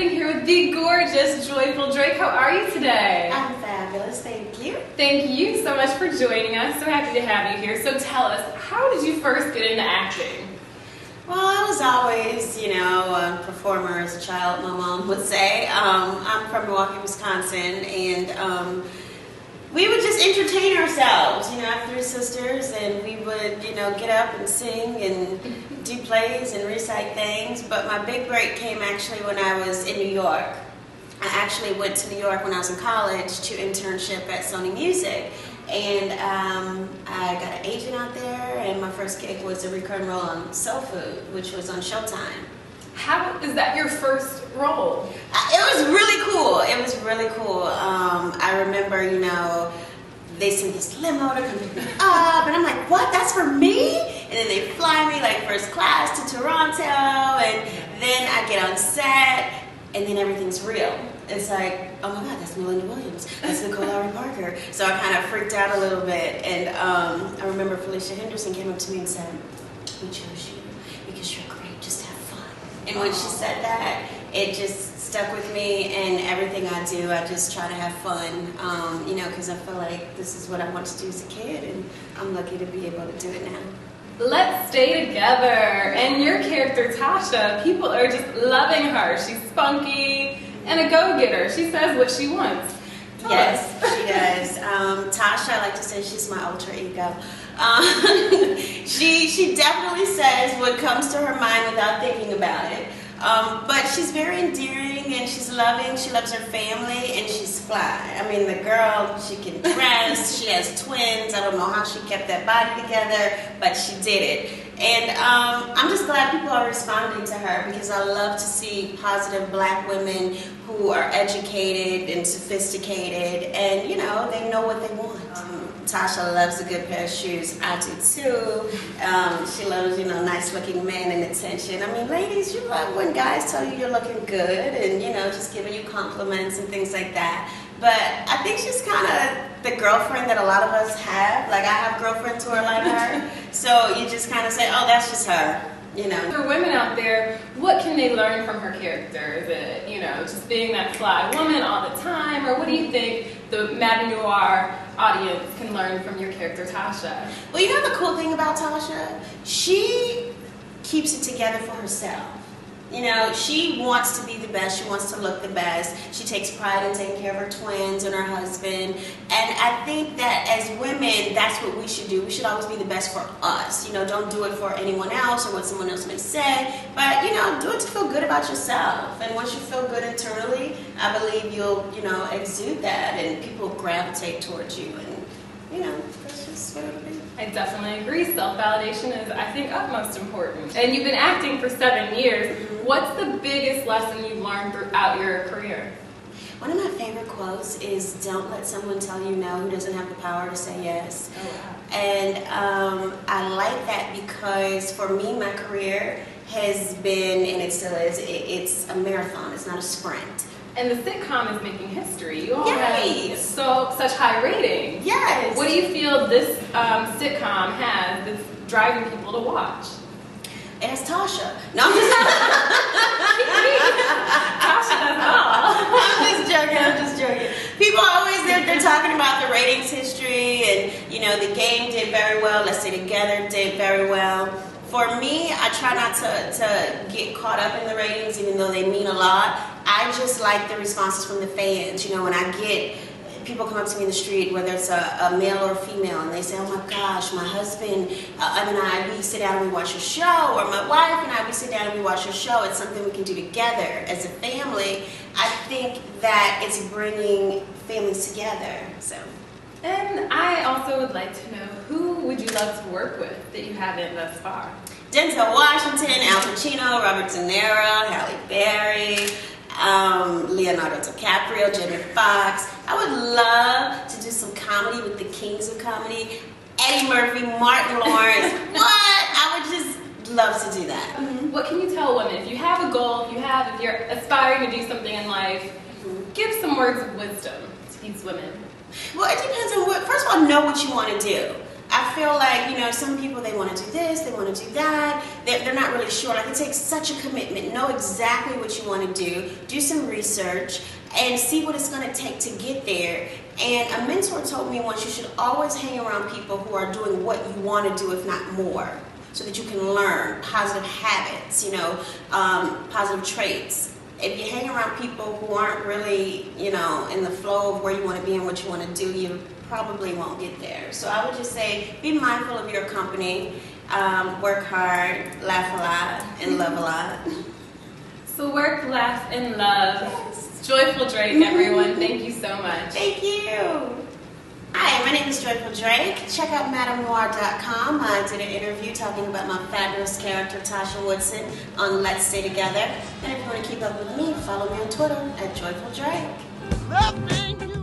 sitting here with the gorgeous, joyful Drake. How are you today? I'm fabulous, thank you. Thank you so much for joining us. So happy to have you here. So tell us, how did you first get into acting? Well, I was always, a performer as a child, my mom would say. I'm from Milwaukee, Wisconsin, and we would just entertain ourselves. I have three sisters, and we would, get up and sing and do plays and recite things. But my big break came actually when I was in New York. I actually went to New York when I was in college to internship at Sony Music. And I got an agent out there, and my first gig was a recurring role on Soul Food, which was on Showtime. How is that your first role? It was really cool. It was really cool. I remember, they sent this limo to come pick me up, and I'm like, what? That's for me? And then they fly me like first class to Toronto, and then I get on set, and then everything's real. It's like, oh my God, that's Melinda Williams. That's Nicole Lowry Parker. So I kind of freaked out a little bit. And I remember Felicia Henderson came up to me and said, we chose you because you're great, just have fun. And when she said that, it just stuck with me. And everything I do, I just try to have fun, because I feel like this is what I wanted to do as a kid. And I'm lucky to be able to do it now. Let's stay together. And your character, Tasha, people are just loving her. She's spunky and a go-getter. She says what she wants. Yes, she does. Tasha, I like to say she's my alter ego. She definitely says what comes to her mind without thinking about it. But she's very endearing and she's loving. She loves her family and she's fly. I mean, the girl, she can dress. She has twins. I don't know how she kept that body together, but she did it. And I'm just glad people are responding to her because I love to see positive black women who are educated and sophisticated and, they know what they want. Tasha loves a good pair of shoes. I do too. She loves, nice looking men and attention. I mean, ladies, you love when guys tell you you're looking good and, just giving you compliments and things like that. But I think she's kind of the girlfriend that a lot of us have. Like, I have girlfriends who are like her. So you just kind of say, oh, that's just her. For women out there, what can they learn from her character? Is it, just being that fly woman all the time? Or what do you think the Madame Noire audience can learn from your character, Tasha? Well, the cool thing about Tasha? She keeps it together for herself. She wants to be the best. She wants to look the best. She takes pride in taking care of her twins and her husband. And I think that as women, that's what we should do. We should always be the best for us. Don't do it for anyone else or what someone else may say. But, do it to feel good about yourself. And once you feel good internally, I believe you'll, exude that and people gravitate towards you. And, that's just what it'll be. I definitely agree. Self-validation is, I think, utmost important. And you've been acting for 7 years. What's the biggest lesson you've learned throughout your career? One of my favorite quotes is, don't let someone tell you no who doesn't have the power to say yes. Oh, wow. And I like that because for me, my career has been, and it still is, it's a marathon. It's not a sprint. And the sitcom is making history. You all Yay. have such high ratings. Yes. What do you feel this sitcom has that's driving people to watch? It has Tasha. No, I'm just Tasha does all. I'm just joking. People are always they're talking about the ratings history and the game did very well. Let's Stay Together did very well. For me, I try not to get caught up in the ratings, even though they mean a lot. I just like the responses from the fans. When I get people come up to me in the street, whether it's a male or a female, and they say, oh my gosh, my husband and I, we sit down and we watch your show, or my wife and I, we sit down and we watch your show. It's something we can do together as a family. I think that it's bringing families together. So. And I also would like to know, who would you love to work with that you haven't thus far? Denzel Washington, Al Pacino, Robert De Niro, Halle Berry, Leonardo DiCaprio, Jamie Foxx. I would love to do some comedy with the kings of comedy. Eddie Murphy, Martin Lawrence. What? I would just love to do that. Mm-hmm. What can you tell women? If you have a goal, if you're aspiring to do something in life, give some words of wisdom to these women. Well, it depends on first of all, know what you want to do. I feel like, you know, some people, they want to do this, they want to do that. They're not really sure. Like, it takes such a commitment. Know exactly what you want to do some research, and see what it's going to take to get there. And a mentor told me once, you should always hang around people who are doing what you want to do, if not more, so that you can learn positive habits, you know, positive traits. If you hang around people who aren't really, you know, in the flow of where you want to be and what you want to do, you probably won't get there. So I would just say, be mindful of your company, work hard, laugh a lot, and love a lot. So work, laugh, and love. Joyful Drake, everyone. Thank you so much. Thank you. Hi, my name is Joyful Drake. Check out MadameNoire.com. I did an interview talking about my fabulous character, Tasha Woodson, on Let's Stay Together. And if you want to keep up with me, follow me on Twitter at Joyful Drake.